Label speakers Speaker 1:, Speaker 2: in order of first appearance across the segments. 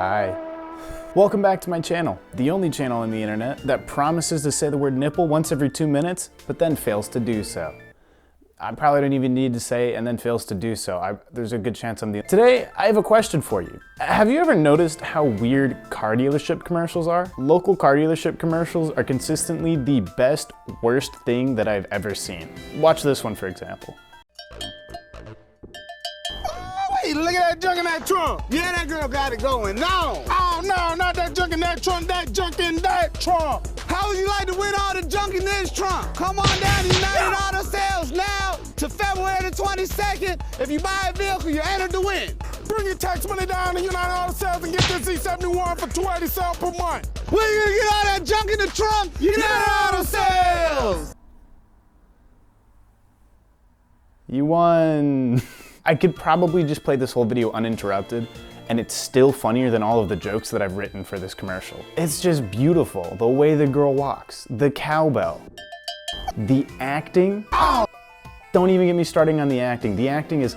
Speaker 1: Hi. Welcome back to my channel, the only channel on the internet that promises to say the word nipple once every 2 minutes, but then fails to do so. I probably don't even need to say and then fails to do so. There's a good chance I'm the... Today, I have a question for you. Have you ever noticed how weird car dealership commercials are? Local car dealership commercials are consistently the best, worst thing that I've ever seen. Watch this one, for example.
Speaker 2: Hey, look at that junk in that trunk. Yeah, that girl got it going. No. Oh, no, not that junk in that trunk, that junk in that trunk. How would you like to win all the junk in this trunk? Come on down to United Auto Sales now to February the 22nd. If you buy a vehicle, you enter to win. Bring your tax money down to United Auto Sales and get this Z71 for $287 per month. Where you gonna get all that junk in the trunk? United Auto Sales.
Speaker 1: You won. I could probably just play this whole video uninterrupted, and it's still funnier than all of the jokes that I've written for this commercial. It's just beautiful, the way the girl walks, the cowbell, the acting. Oh, don't even get me starting on the acting. The acting is...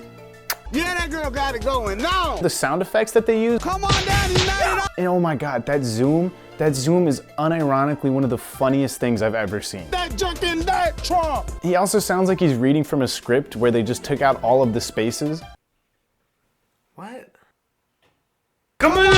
Speaker 2: Yeah, that girl got it going. No.
Speaker 1: The sound effects that they use.
Speaker 2: Come on down to United.
Speaker 1: And oh my God, that zoom is unironically one of the funniest things I've ever seen.
Speaker 2: That junk in that trunk.
Speaker 1: He also sounds like he's reading from a script where they just took out all of the spaces.
Speaker 2: What?
Speaker 1: Come on,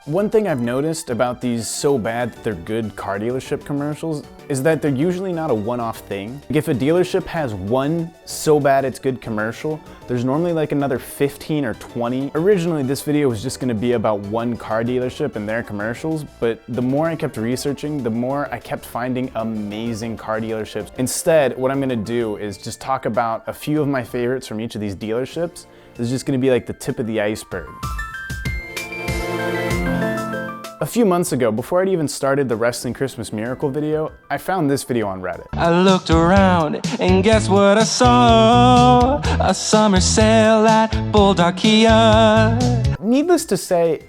Speaker 1: one thing I've noticed about these so bad that they're good car dealership commercials is that they're usually not a one-off thing. Like if a dealership has one so bad it's good commercial, there's normally like another 15 or 20. Originally, this video was just gonna be about one car dealership and their commercials, but the more I kept researching, the more I kept finding amazing car dealerships. Instead, what I'm gonna do is just talk about a few of my favorites from each of these dealerships. This is just gonna be like the tip of the iceberg. A few months ago, before I'd even started the Wrestling Christmas Miracle video, I found this video on Reddit.
Speaker 3: I looked around and guess what I saw? A summer sale at Bulldog Kia.
Speaker 1: Needless to say,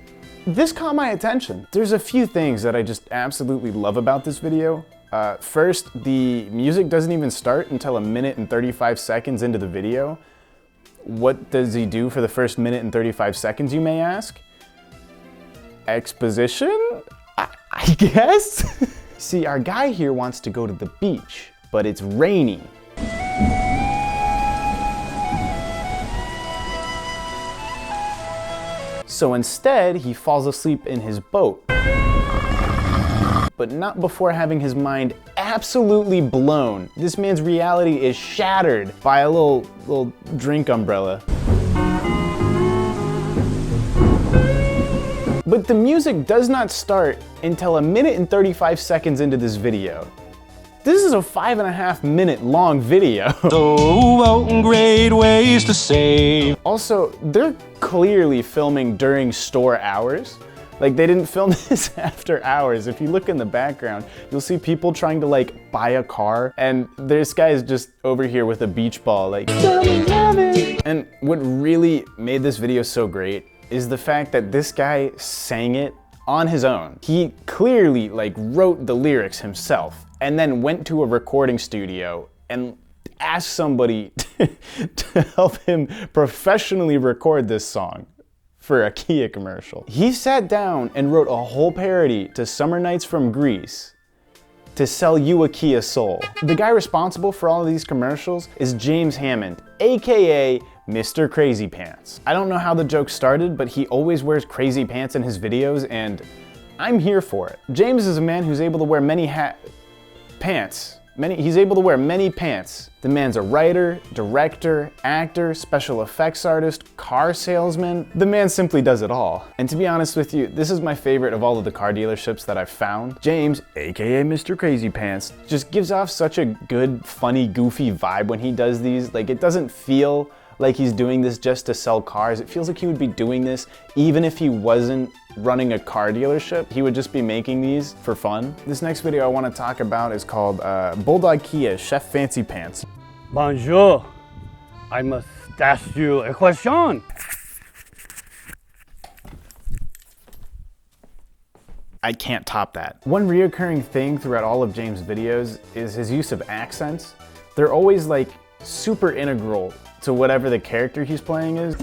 Speaker 1: this caught my attention. There's a few things that I just absolutely love about this video. First, the music doesn't even start until 1 minute and 35 seconds into the video. What does he do for the first 1 minute and 35 seconds, you may ask? Exposition? I guess? See, our guy here wants to go to the beach, but it's raining. So instead, he falls asleep in his boat. But not before having his mind absolutely blown. This man's reality is shattered by a little drink umbrella. But the music does not start until 1 minute and 35 seconds into this video. This is a 5.5 minute long video.
Speaker 3: So great ways to save.
Speaker 1: Also, they're clearly filming during store hours. Like they didn't film this after hours. If you look in the background, you'll see people trying to like buy a car, and this guy is just over here with a beach ball like, and what really made this video so great is the fact that this guy sang it on his own. He clearly like wrote the lyrics himself and then went to a recording studio and asked somebody to help him professionally record this song for a Kia commercial. He sat down and wrote a whole parody to Summer Nights from Greece to sell you a Kia Soul. The guy responsible for all of these commercials is James Hammond, AKA Mr. Crazy Pants. I don't know how the joke started, but he always wears crazy pants in his videos, and I'm here for it. James is a man who's able to wear he's able to wear many pants. The man's a writer, director, actor, special effects artist, car salesman. The man simply does it all. And to be honest with you, this is my favorite of all of the car dealerships that I've found. James, AKA Mr. Crazy Pants, just gives off such a good, funny, goofy vibe when he does these. Like, it doesn't feel like he's doing this just to sell cars. It feels like he would be doing this even if he wasn't running a car dealership. He would just be making these for fun. This next video I want to talk about is called Bulldog Kia Chef Fancy Pants.
Speaker 4: Bonjour, I must ask you a question.
Speaker 1: I can't top that. One reoccurring thing throughout all of James' videos is his use of accents. They're always like super integral to whatever the character he's playing is.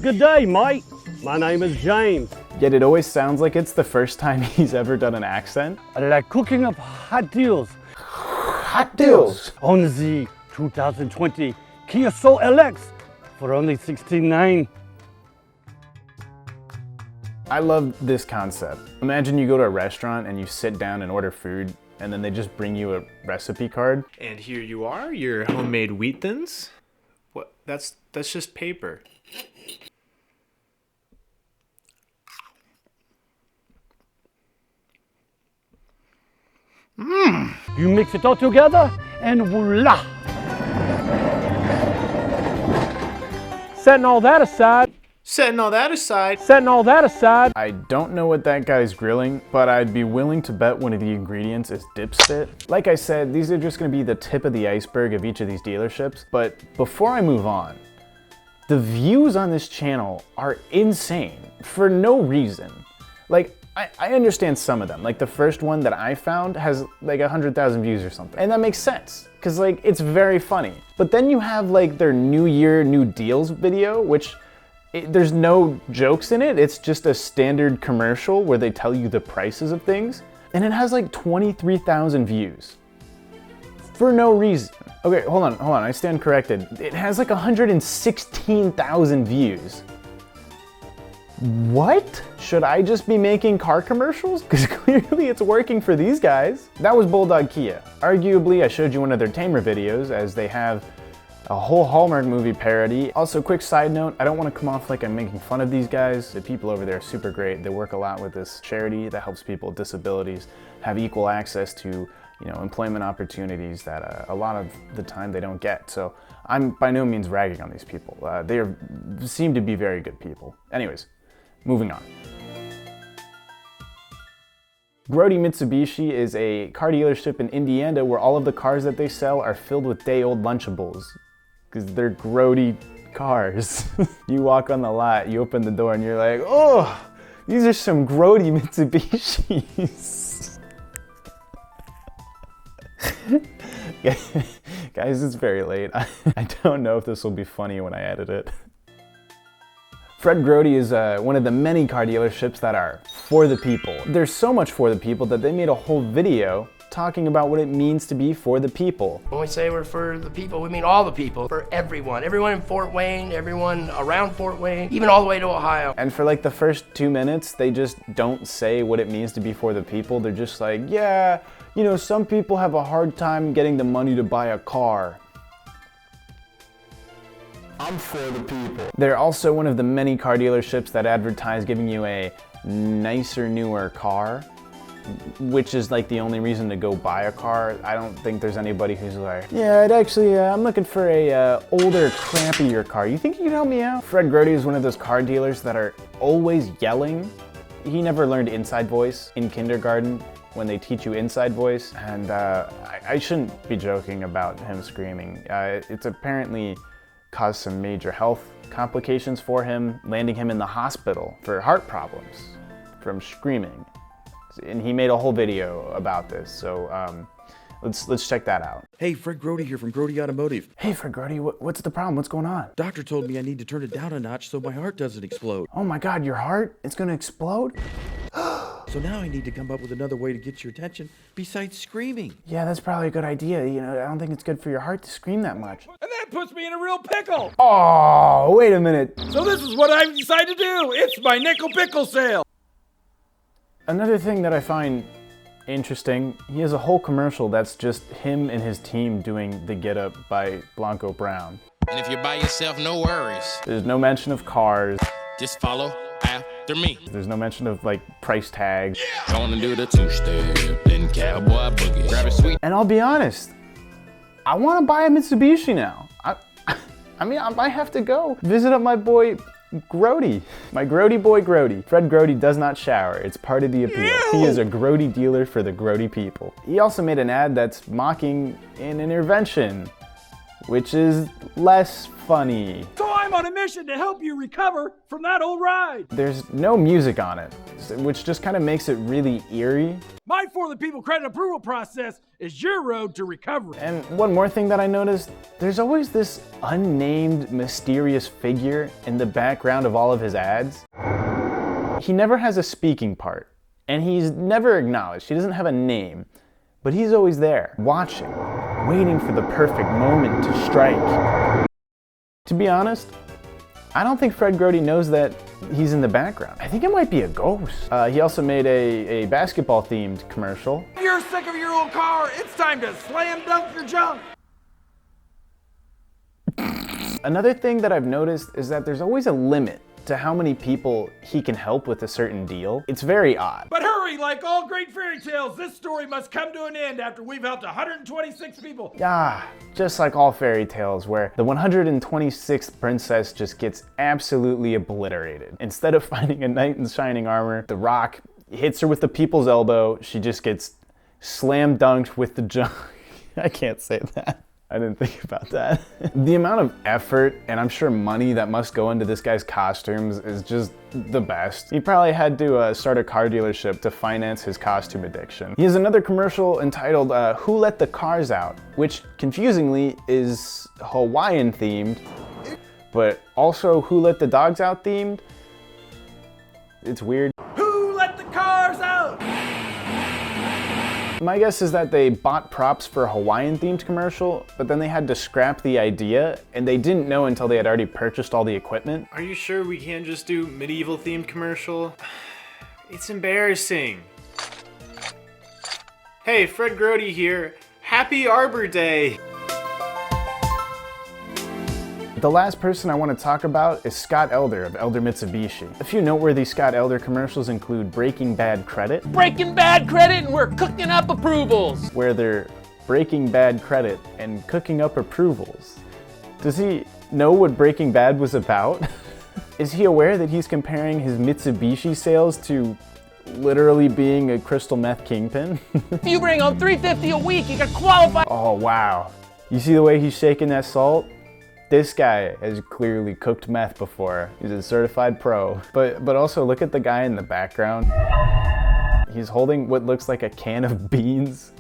Speaker 4: Good day, mate. My name is James.
Speaker 1: Yet it always sounds like it's the first time he's ever done an accent.
Speaker 4: I like cooking up hot deals
Speaker 1: Hot deals!
Speaker 4: on the 2020 Kia Soul LX for only $16,900.
Speaker 1: I love this concept. Imagine you go to a restaurant and you sit down and order food, and then they just bring you a recipe card.
Speaker 5: And here you are, your homemade wheat thins. What? That's just paper.
Speaker 4: You mix it all together and voila! Setting all that aside,
Speaker 1: I don't know what that guy's grilling, but I'd be willing to bet one of the ingredients is dipspit. Like I said, these are just gonna be the tip of the iceberg of each of these dealerships, but before I move on, the views on this channel are insane for no reason. Like, I understand some of them. Like the first one that I found has like 100,000 views or something. And that makes sense, because like it's very funny. But then you have like their New Year, New Deals video, which there's no jokes in it. It's just a standard commercial where they tell you the prices of things. And it has like 23,000 views. For no reason. Okay, hold on, I stand corrected. It has like 116,000 views. What? Should I just be making car commercials? Because clearly it's working for these guys. That was Bulldog Kia. Arguably, I showed you one of their tamer videos, as they have a whole Hallmark movie parody. Also, quick side note, I don't want to come off like I'm making fun of these guys. The people over there are super great. They work a lot with this charity that helps people with disabilities have equal access to, employment opportunities that a lot of the time they don't get. So I'm by no means ragging on these people. They seem to be very good people. Anyways, moving on. Grote Mitsubishi is a car dealership in Indiana where all of the cars that they sell are filled with day-old Lunchables, because they're Grote cars. You walk on the lot, you open the door, and you're like, oh, these are some Grote Mitsubishis. Guys, it's very late. I don't know if this will be funny when I edit it. Fred Grote is one of the many car dealerships that are for the people. There's so much for the people that they made a whole video talking about what it means to be for the people.
Speaker 6: When we say we're for the people, we mean all the people, for everyone. Everyone in Fort Wayne, everyone around Fort Wayne, even all the way to Ohio.
Speaker 1: And for like the first 2 minutes, they just don't say what it means to be for the people. They're just like, yeah, some people have a hard time getting the money to buy a car. I'm for the people. They're also one of the many car dealerships that advertise giving you a nicer, newer car, which is like the only reason to go buy a car. I don't think there's anybody who's like, yeah, I'm looking for a older, crampier car. You think you can help me out? Fred Grote is one of those car dealers that are always yelling. He never learned inside voice in kindergarten when they teach you inside voice, and I shouldn't be joking about him screaming. It's apparently caused some major health complications for him, landing him in the hospital for heart problems from screaming. And he made a whole video about this, so let's check that out.
Speaker 7: Hey, Fred Grote here from Grote Automotive.
Speaker 1: Hey, Fred Grote, what's the problem? What's going on?
Speaker 7: Doctor told me I need to turn it down a notch so my heart doesn't explode.
Speaker 1: Oh my God, your heart? It's gonna explode?
Speaker 7: So now I need to come up with another way to get your attention besides screaming.
Speaker 1: Yeah, that's probably a good idea. I don't think it's good for your heart to scream that much.
Speaker 8: And that puts me in a real pickle.
Speaker 1: Oh, wait a minute.
Speaker 8: So this is what I've decided to do. It's my nickel pickle sale.
Speaker 1: Another thing that I find interesting, he has a whole commercial that's just him and his team doing The Get Up by Blanco Brown.
Speaker 9: And if you're by yourself, no worries.
Speaker 1: There's no mention of cars.
Speaker 9: Just follow after me.
Speaker 1: There's no mention of like price tags.
Speaker 9: Yeah. Gonna do the two-step, then cowboy boogie. Grab it sweet.
Speaker 1: And I'll be honest, I want to buy a Mitsubishi now. I mean, I might have to go visit up my boy Grote. My Grote boy Grote. Fred Grote does not shower. It's part of the appeal. Ew. He is a Grote dealer for the Grote people. He also made an ad that's mocking an intervention, which is less funny.
Speaker 8: So I'm on a mission to help you recover from that old ride.
Speaker 1: There's no music on it, which just kind of makes it really eerie.
Speaker 8: My For the People credit approval process is your road to recovery.
Speaker 1: And one more thing that I noticed, there's always this unnamed mysterious figure in the background of all of his ads. He never has a speaking part, and he's never acknowledged. He doesn't have a name, but he's always there, watching, waiting for the perfect moment to strike. To be honest, I don't think Fred Grote knows that he's in the background. I think it might be a ghost. He also made a basketball-themed commercial.
Speaker 8: If you're sick of your old car, it's time to slam dunk your junk.
Speaker 1: Another thing that I've noticed is that there's always a limit to how many people he can help with a certain deal. It's very odd.
Speaker 8: But hurry, like all great fairy tales, this story must come to an end after we've helped 126 people.
Speaker 1: Ah, just like all fairy tales where the 126th princess just gets absolutely obliterated. Instead of finding a knight in shining armor, the Rock hits her with the people's elbow, she just gets slam dunked with the junk. I can't say that. I didn't think about that. The amount of effort and I'm sure money that must go into this guy's costumes is just the best. He probably had to start a car dealership to finance his costume addiction. He has another commercial entitled Who Let the Cars Out, which confusingly is Hawaiian themed, but also Who Let the Dogs Out themed. It's weird.
Speaker 8: Who let the cars out?
Speaker 1: My guess is that they bought props for a Hawaiian-themed commercial, but then they had to scrap the idea, and they didn't know until they had already purchased all the equipment.
Speaker 5: Are you sure we can't just do medieval-themed commercial? It's embarrassing. Hey, Fred Grote here. Happy Arbor Day!
Speaker 1: The last person I want to talk about is Scott Elder of Elder Mitsubishi. A few noteworthy Scott Elder commercials include Breaking Bad Credit,
Speaker 10: Breaking Bad Credit, and we're cooking up approvals,
Speaker 1: where they're breaking bad credit and cooking up approvals. Does he know what Breaking Bad was about? Is he aware that he's comparing his Mitsubishi sales to literally being a crystal meth kingpin?
Speaker 10: If you bring home $350 a week, you can qualify.
Speaker 1: Oh wow. You see the way he's shaking that salt? This guy has clearly cooked meth before. He's a certified pro. But also look at the guy in the background. He's holding what looks like a can of beans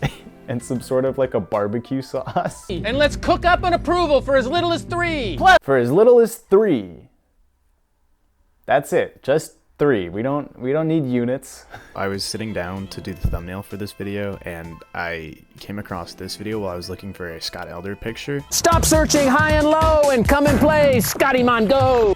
Speaker 1: and some sort of like a barbecue sauce.
Speaker 10: And let's cook up an approval for as little as 3.
Speaker 1: For as little as 3. That's it, just 3. We don't need units.
Speaker 5: I was sitting down to do the thumbnail for this video, and I came across this video while I was looking for a Scott Elder picture.
Speaker 10: Stop searching high and low and come and play Scotty Mon Go.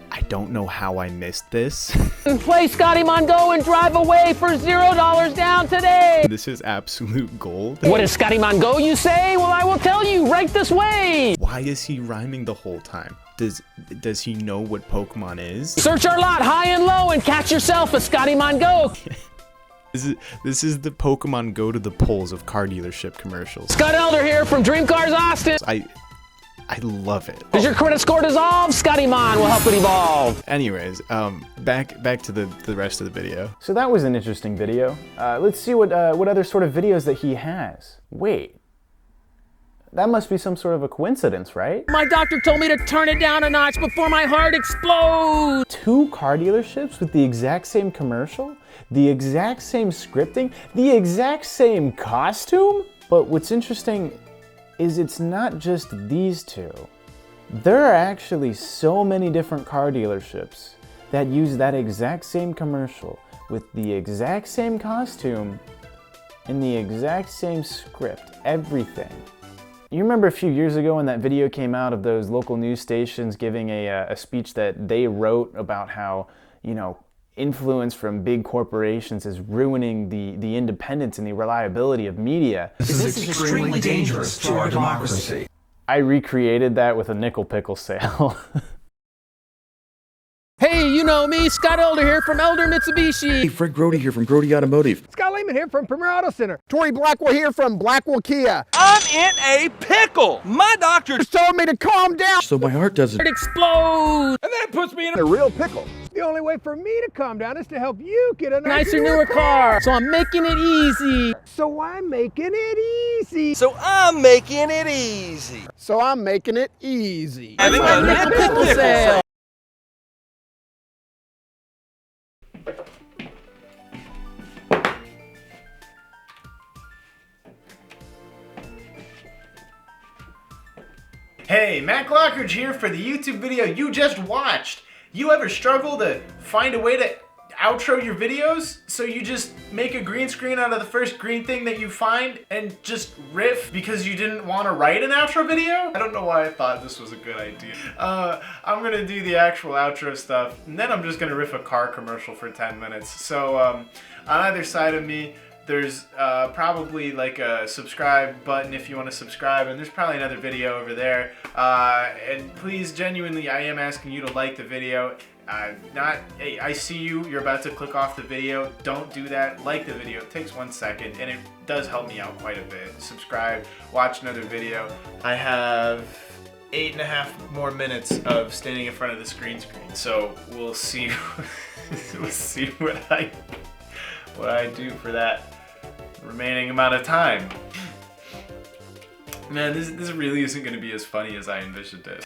Speaker 5: I don't know how I missed this.
Speaker 10: And play Scotty Mon Go and drive away for $0 down today.
Speaker 5: This is absolute gold.
Speaker 10: What is Scotty Mon Go, you say? Well, I will tell you right this way.
Speaker 5: Why is he rhyming the whole time? Does he know what Pokemon is?
Speaker 10: Search our lot high and low and catch yourself a Scotty Mon Go.
Speaker 5: This is the Pokemon Go to the polls of car dealership commercials.
Speaker 10: Scott Elder here from Dream Cars Austin.
Speaker 5: I love it.
Speaker 10: Does your credit score dissolve? Scotty Mon will help it evolve.
Speaker 5: Anyways, back to the rest of the video.
Speaker 1: So that was an interesting video. Let's see what other sort of videos that he has. Wait. That must be some sort of a coincidence, right?
Speaker 10: My doctor told me to turn it down a notch before my heart explodes.
Speaker 1: 2 car dealerships with the exact same commercial, the exact same scripting, the exact same costume? But what's interesting is it's not just these 2. There are actually so many different car dealerships that use that exact same commercial with the exact same costume and the exact same script, everything. You remember a few years ago when that video came out of those local news stations giving a speech that they wrote about how, you know, influence from big corporations is ruining the independence and the reliability of media.
Speaker 11: This is extremely dangerous to our democracy.
Speaker 1: I recreated that with a nickel pickle sale.
Speaker 10: Hey, you know me, Scott Elder here from Elder Mitsubishi.
Speaker 7: Hey, Fred Grote here from Grote Automotive.
Speaker 2: Scott Lehman here from Premier Auto Center. Tori Blackwell here from Blackwell Kia.
Speaker 8: I'm in a pickle. My doctor
Speaker 2: Just told me to calm down.
Speaker 7: So my heart doesn't
Speaker 10: Explode.
Speaker 8: and that puts me in
Speaker 2: A real pickle. The only way for me to calm down is to help you get a
Speaker 10: Nicer, newer car. So I'm making it easy.
Speaker 2: So I'm making it easy.
Speaker 8: So I'm making it easy.
Speaker 2: So I'm making it easy.
Speaker 8: Having
Speaker 10: a nickel pickle sale.
Speaker 5: Hey, Matt Glockridge here for the YouTube video you just watched. You ever struggle to find a way to outro your videos? So you just make a green screen out of the first green thing that you find and just riff because you didn't want to write an outro video? I don't know why I thought this was a good idea. I'm gonna do the actual outro stuff, and then I'm just gonna riff a car commercial for 10 minutes. So on either side of me, there's probably like a subscribe button if you want to subscribe, and there's probably another video over there. And please, genuinely, I am asking you to like the video. Hey, I see you, you're about to click off the video. Don't do that. Like the video. It takes 1 second, and it does help me out quite a bit. Subscribe, watch another video. I have 8.5 more minutes of standing in front of the screen, so we'll see. We'll see what I do for that remaining amount of time. Man, this really isn't going to be as funny as I envisioned it.